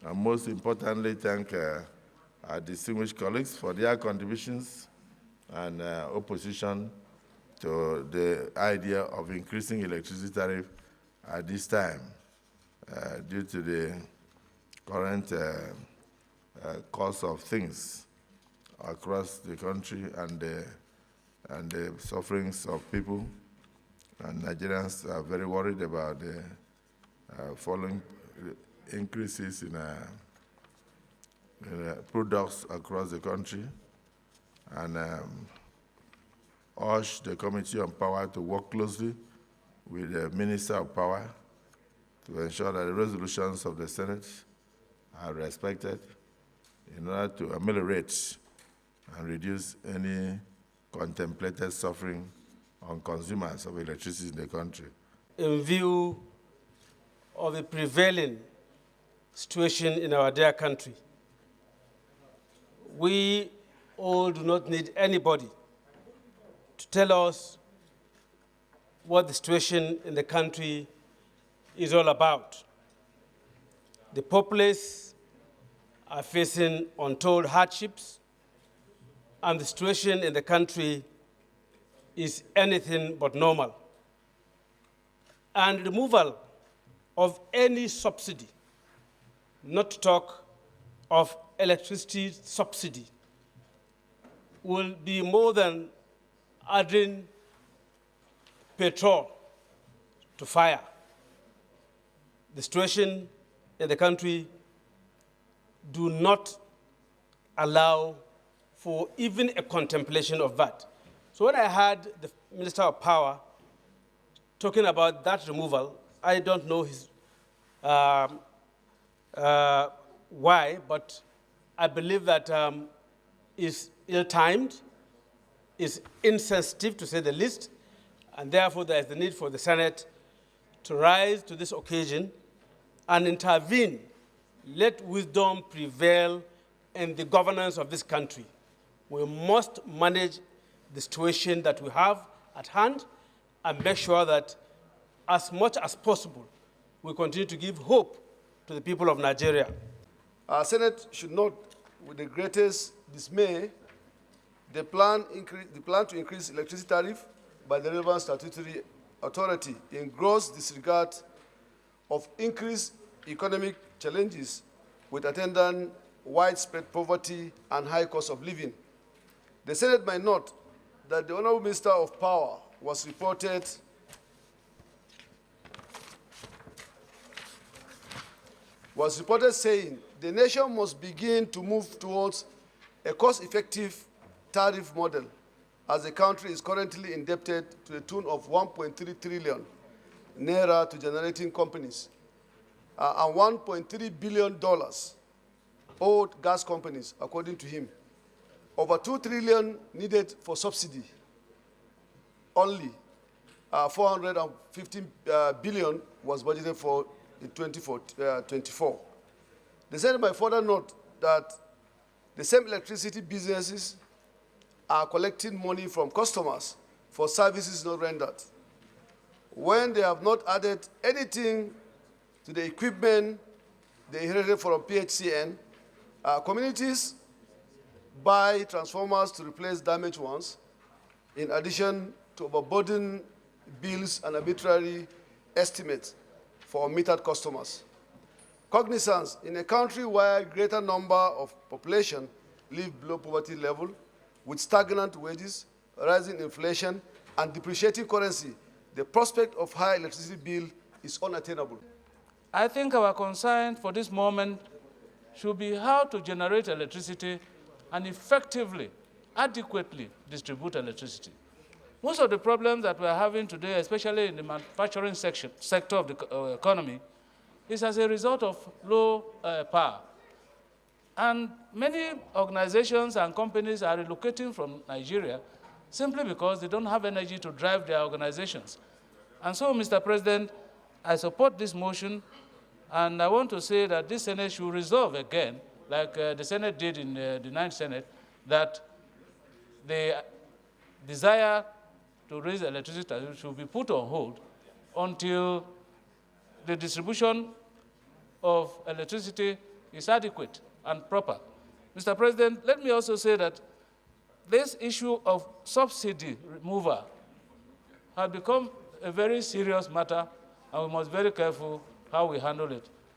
and most importantly, thank our distinguished colleagues for their contributions and opposition to the idea of increasing electricity tariff at this time due to the current cost of things across the country and the sufferings of people. And Nigerians are very worried about the following increases in products across the country, and urge the Committee on Power to work closely with the Minister of Power to ensure that the resolutions of the Senate are respected in order to ameliorate and reduce any contemplated suffering on consumers of electricity in the country. In view of the prevailing situation in our dear country, we all do not need anybody to tell us what the situation in the country is all about. The populace are facing untold hardships, and the situation in the country is anything but normal. And removal of any subsidy, not to talk of electricity subsidy, will be more than adding petrol to fire. The situation in the country do not allow for even a contemplation of that. So when I heard the Minister of Power talking about that removal, I don't know his why, but I believe that is ill-timed, is insensitive to say the least, and therefore there is the need for the Senate to rise to this occasion and intervene. Let wisdom prevail in the governance of this country. We must manage the situation that we have at hand and make sure that as much as possible, we continue to give hope to the people of Nigeria. Our Senate should note with the greatest dismay the plan to increase electricity tariff by the relevant statutory authority in gross disregard of increased economic challenges with attendant widespread poverty and high cost of living. The Senate might note that the Honorable Minister of Power was reported saying the nation must begin to move towards a cost-effective tariff model as the country is currently indebted to the tune of 1.3 trillion naira to generating companies and $1.3 billion owed gas companies, according to him. Over 2 trillion needed for subsidy. Only 415 billion was budgeted for in 2024. The Senate might further note that the same electricity businesses are collecting money from customers for services not rendered, when they have not added anything to the equipment they inherited from PHCN. Communities buy transformers to replace damaged ones, in addition to overburden bills and arbitrary estimates for unmetered customers. Cognizance, in a country where a greater number of population live below poverty level, with stagnant wages, rising inflation, and depreciating currency, the prospect of high electricity bill is unattainable. I think our concern for this moment should be how to generate electricity and effectively, adequately distribute electricity. Most of the problems that we're having today, especially in the manufacturing sector of the economy, is as a result of low power. And many organizations and companies are relocating from Nigeria simply because they don't have energy to drive their organizations. And so, Mr. President, I support this motion, and I want to say that this Senate should resolve again, like the Senate did in the 9th Senate, that the desire to raise electricity should be put on hold until the distribution of electricity is adequate and proper. Mr. President, let me also say that this issue of subsidy removal has become a very serious matter, and we must be very careful how we handle it.